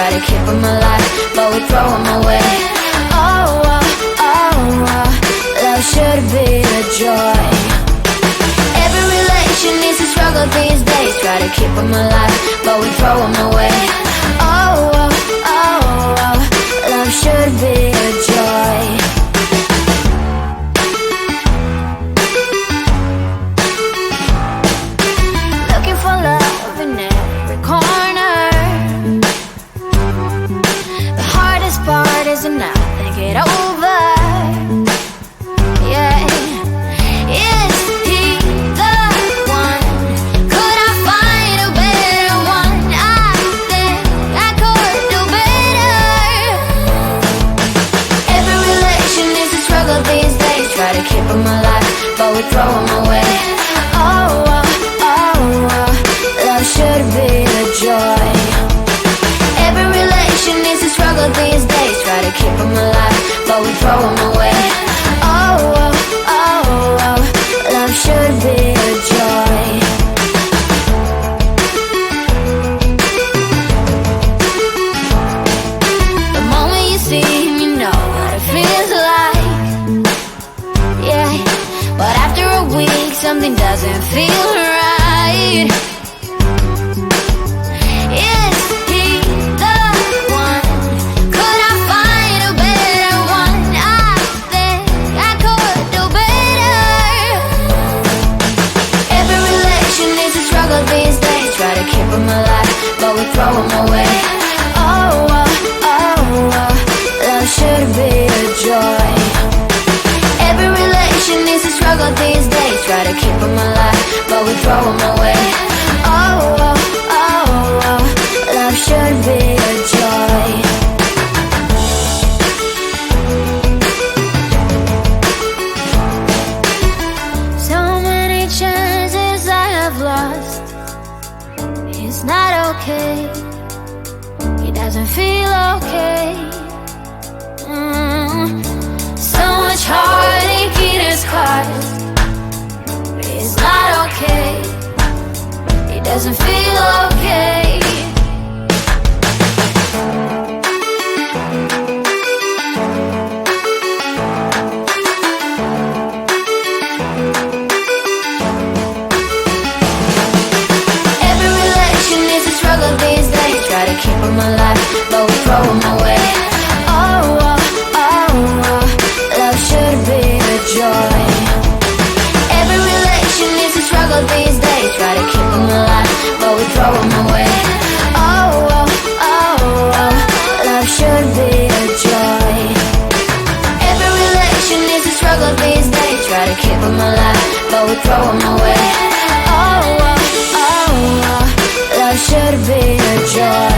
try to keep them alive, but we throw them away. Oh, oh, oh, oh, love should be a joy. Every relation needs a struggle these days, try to keep them alive, but we throw them away. Oh, oh, oh, oh, love should be a joy. And I think it over. Yeah, is he the one? Could I find a better one? I think I could do better. Every relation is a struggle these days, try to keep them alive, but we throw them away. Oh, oh, oh, oh, love should be a joy. Every relation is a struggle these days, try to keep them alive, but we throw them away. Oh, oh, oh, oh, love should be a joy. The moment you see him, you know what it feels like. Yeah, but after a week, something doesn't feel right. These days, try to keep them alive, but we throw them away. Oh, oh, oh, oh, love should be a joy. Every relation needs a struggle these days, try to keep them alive, but we throw them away. Oh, oh, oh, oh, love should be a joy. It's not okay, he doesn't feel okay. So much heartache in his heart. It's not okay, he doesn't feel okay. These days, try to keep them alive, but we throw them away. Oh, oh, oh, oh, love should be a joy. Every relation needs a struggle these days, try to keep them alive, but we throw them away. Oh, oh, oh, oh, love should be a joy. Every relation needs a struggle these days, try to keep them alive, but we throw them away. Oh, oh, oh, oh, love should be a joy.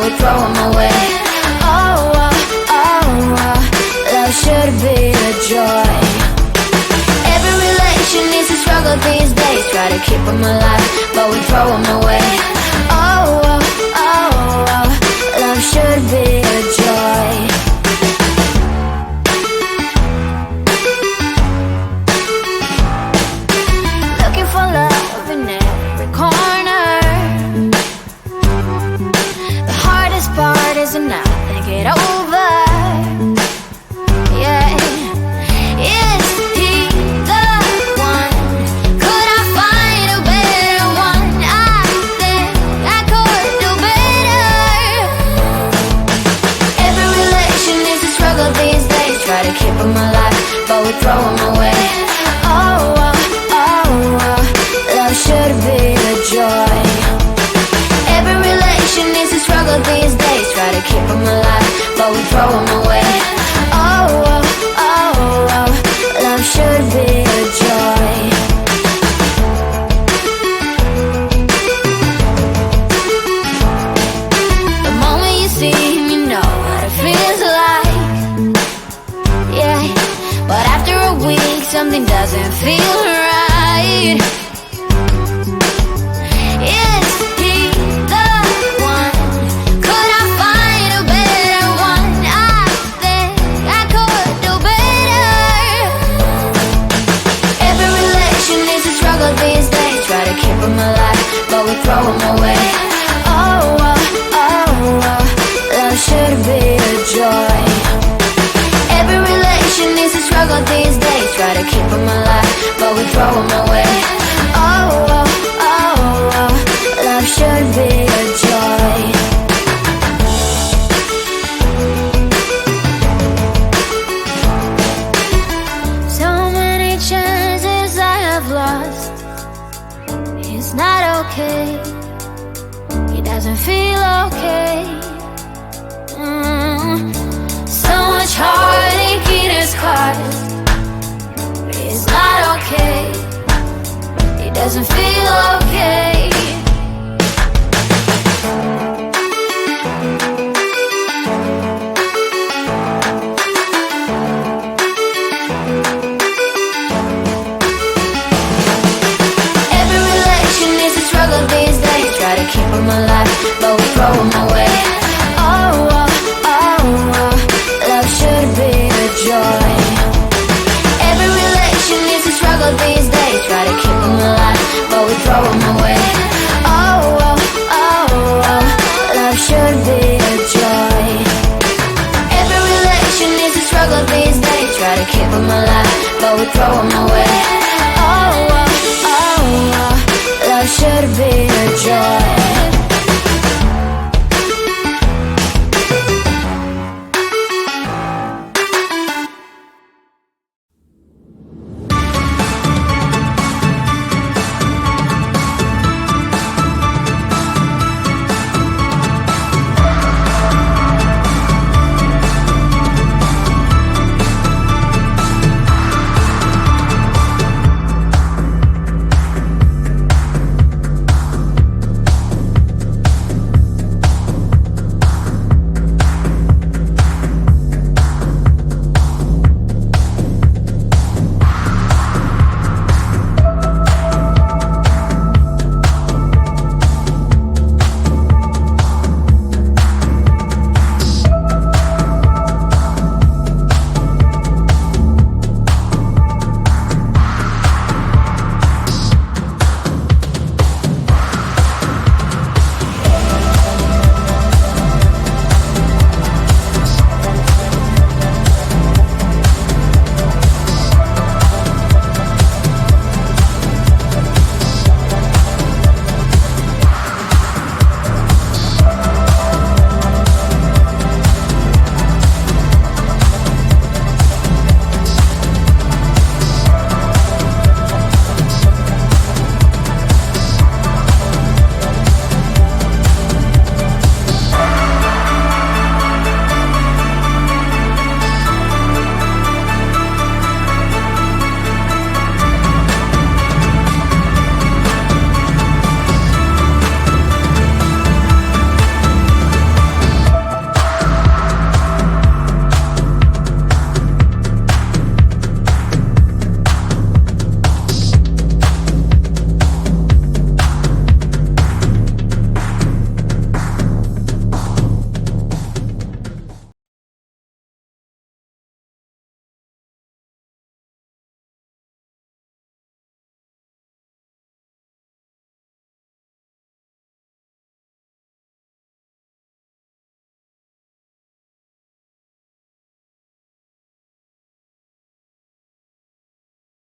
but we throw them away. Oh, oh, oh, oh, love should be a joy. Every relation needs a struggle these days. Try to keep them alive, but we throw them away. Oh, oh, oh, oh, love should be a joy. Looking for love in every corner. The hardest part is to not think it over. Yeah. Is he the one? Could I find a better one? I think I could do better. Every relation needs a struggle these days. Try to keep them alive, but we throw them away. Oh, oh, oh, oh, love should be a joy. Every relation needs a struggle these days. Try to keep them alive, but we throw them away. Oh, oh, oh, oh, love should be a joy. The moment you see him, you know what it feels like. Yeah, but after a week, something doesn't feel right. Is he the one? Could I find a better one? I think I could do better. Every relation needs a struggle these days. Try to keep them alive, but we throw them away. Oh, oh, oh, oh, love should be a joy. Every relation needs a struggle these days. Try to keep them alive, but we throw them away. Oh, oh, oh, oh, love should be a joy. So many chances I have lost. It's not okay. It doesn't feel okay. So much heartache it has caused. It's not okay. It doesn't feel okay. Every relation needs a struggle these days. Try to keep them alive, but we throw them away. Oh, oh, oh, oh, love should be a joy. Every relation needs a struggle these days. Try to keep them alive, but we throw them away. Oh, oh, oh, oh, love should be a joy. Every relation needs a struggle these days. Try to keep them alive, but we throw them away.